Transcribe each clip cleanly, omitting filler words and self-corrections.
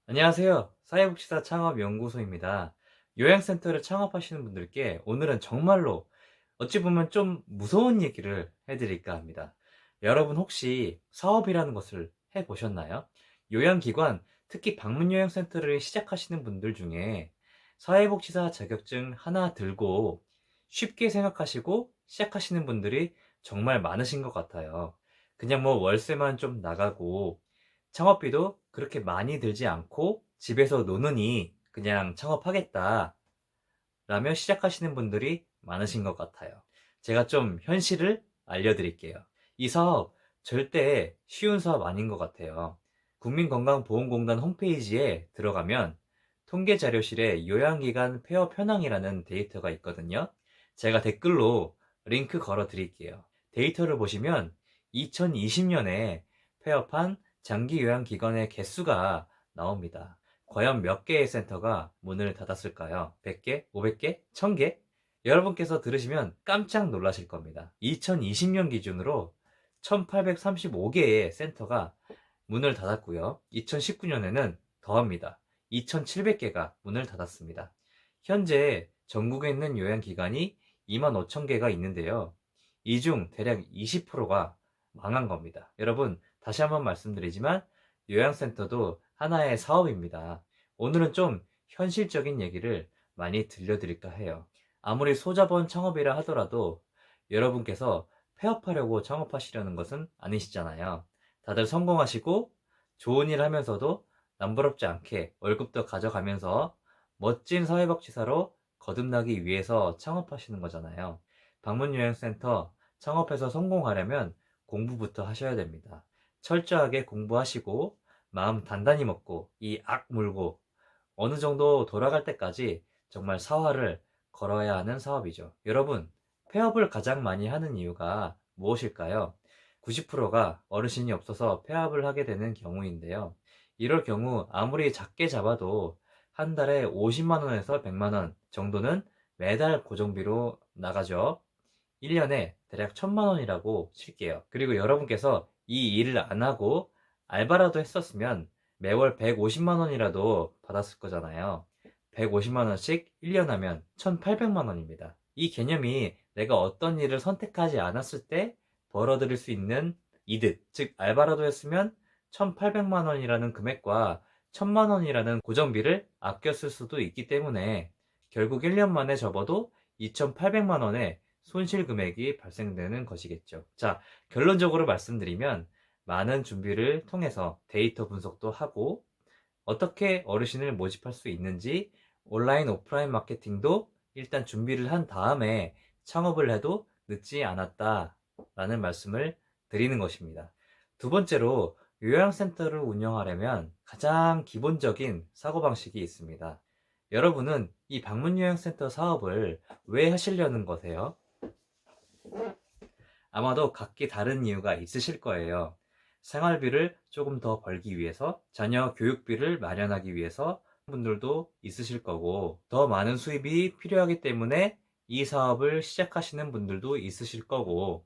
안녕하세요. 사회복지사 창업연구소입니다. 요양센터를 창업하시는 분들께 오늘은 정말로 어찌 보면 좀 무서운 얘기를 해드릴까 합니다. 여러분 혹시 사업이라는 것을 해보셨나요? 요양기관, 특히 방문요양센터를 시작하시는 분들 중에 사회복지사 자격증 하나 들고 쉽게 생각하시고 시작하시는 분들이 정말 많으신 것 같아요. 그냥 뭐 월세만 좀 나가고 창업비도 그렇게 많이 들지 않고 집에서 노느니 그냥 창업하겠다 라며 시작하시는 분들이 많으신 것 같아요. 제가 좀 현실을 알려드릴게요. 이 사업 절대 쉬운 사업 아닌 것 같아요. 국민건강보험공단 홈페이지에 들어가면 통계자료실에 요양기관 폐업 현황이라는 데이터가 있거든요. 제가 댓글로 링크 걸어 드릴게요. 데이터를 보시면 2020년에 폐업한 장기요양기관의 개수가 나옵니다. 과연 몇 개의 센터가 문을 닫았을까요? 100개? 500개? 1000개? 여러분께서 들으시면 깜짝 놀라실 겁니다. 2020년 기준으로 1835개의 센터가 문을 닫았고요. 2019년에는 더합니다. 2700개가 문을 닫았습니다. 현재 전국에 있는 요양기관이 25,000개가 있는데요. 이 중 대략 20%가 망한 겁니다. 여러분, 다시 한번 말씀드리지만 요양센터도 하나의 사업입니다. 오늘은 좀 현실적인 얘기를 많이 들려드릴까 해요. 아무리 소자본 창업이라 하더라도 여러분께서 폐업하려고 창업하시려는 것은 아니시잖아요. 다들 성공하시고 좋은 일 하면서도 남부럽지 않게 월급도 가져가면서 멋진 사회복지사로 거듭나기 위해서 창업하시는 거잖아요. 방문요양센터 창업해서 성공하려면 공부부터 하셔야 됩니다. 철저하게 공부하시고 마음 단단히 먹고 이 악 물고 어느 정도 돌아갈 때까지 정말 사활을 걸어야 하는 사업이죠. 여러분, 폐업을 가장 많이 하는 이유가 무엇일까요? 90%가 어르신이 없어서 폐업을 하게 되는 경우인데요. 이럴 경우 아무리 작게 잡아도 한 달에 50만 원에서 100만 원 정도는 매달 고정비로 나가죠. 1년에 대략 1000만 원이라고 칠게요. 그리고 여러분께서 이 일을 안 하고 알바라도 했었으면 매월 150만 원이라도 받았을 거잖아요. 150만 원씩 1년 하면 1800만 원입니다. 이 개념이 내가 어떤 일을 선택하지 않았을 때 벌어들일 수 있는 이득, 즉 알바라도 했으면 1800만 원이라는 금액과 1000만 원이라는 고정비를 아껴 쓸 수도 있기 때문에 결국 1년 만에 접어도 2800만 원의 손실 금액이 발생되는 것이겠죠. 자, 결론적으로 말씀드리면 많은 준비를 통해서 데이터 분석도 하고 어떻게 어르신을 모집할 수 있는지 온라인 오프라인 마케팅도 일단 준비를 한 다음에 창업을 해도 늦지 않았다라는 말씀을 드리는 것입니다. 두 번째로 요양센터를 운영하려면 가장 기본적인 사고방식이 있습니다. 여러분은 이 방문요양센터 사업을 왜 하시려는 거세요? 아마도 각기 다른 이유가 있으실 거예요. 생활비를 조금 더 벌기 위해서, 자녀 교육비를 마련하기 위해서 분들도 있으실 거고, 더 많은 수입이 필요하기 때문에 이 사업을 시작하시는 분들도 있으실 거고,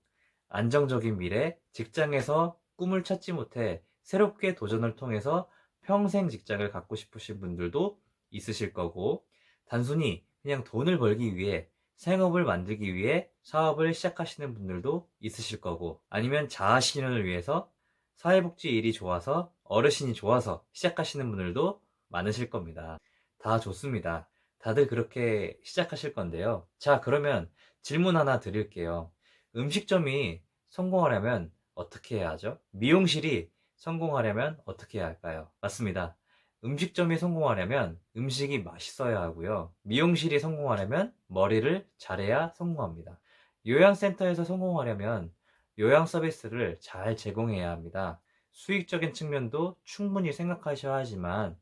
안정적인 미래, 직장에서 꿈을 찾지 못해 새롭게 도전을 통해서 평생 직장을 갖고 싶으신 분들도 있으실 거고, 단순히 그냥 돈을 벌기 위해 생업을 만들기 위해 사업을 시작하시는 분들도 있으실 거고, 아니면 자아실현을 위해서 사회복지 일이 좋아서 어르신이 좋아서 시작하시는 분들도 많으실 겁니다. 다 좋습니다. 다들 그렇게 시작하실 건데요. 자, 그러면 질문 하나 드릴게요. 음식점이 성공하려면 어떻게 해야 하죠? 미용실이 성공하려면 어떻게 해야 할까요? 맞습니다. 음식점이 성공하려면 음식이 맛있어야 하고요. 미용실이 성공하려면 머리를 잘해야 성공합니다. 요양센터에서 성공하려면 요양 서비스를 잘 제공해야 합니다. 수익적인 측면도 충분히 생각하셔야 하지만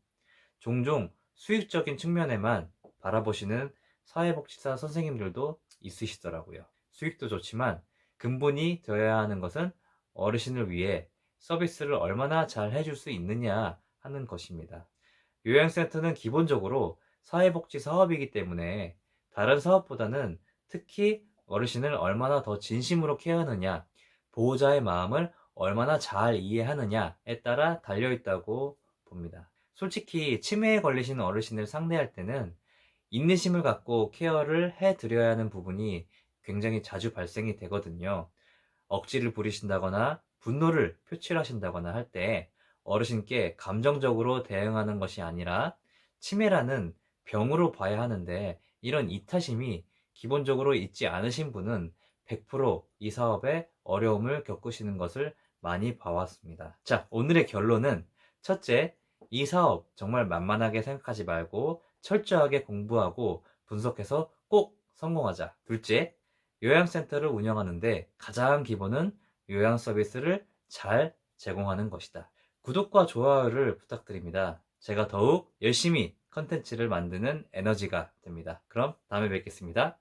종종 수익적인 측면에만 바라보시는 사회복지사 선생님들도 있으시더라고요. 수익도 좋지만 근본이 되어야 하는 것은 어르신을 위해 서비스를 얼마나 잘 해줄 수 있느냐 하는 것입니다. 요양센터는 기본적으로 사회복지 사업이기 때문에 다른 사업보다는 특히 어르신을 얼마나 더 진심으로 케어하느냐, 보호자의 마음을 얼마나 잘 이해하느냐에 따라 달려있다고 봅니다. 솔직히 치매에 걸리신 어르신을 상대할 때는 인내심을 갖고 케어를 해드려야 하는 부분이 굉장히 자주 발생이 되거든요. 억지를 부리신다거나 분노를 표출하신다거나 할 때 어르신께 감정적으로 대응하는 것이 아니라 치매라는 병으로 봐야 하는데, 이런 이타심이 기본적으로 있지 않으신 분은 100%이 사업에 어려움을 겪으시는 것을 많이 봐왔습니다. 자, 오늘의 결론은: 첫째, 이 사업 정말 만만하게 생각하지 말고 철저하게 공부하고 분석해서 꼭 성공하자. 둘째, 요양센터를 운영하는데 가장 기본은 요양 서비스를 잘 제공하는 것이다. 구독과 좋아요를 부탁드립니다. 제가 더욱 열심히 컨텐츠를 만드는 에너지가 됩니다. 그럼 다음에 뵙겠습니다.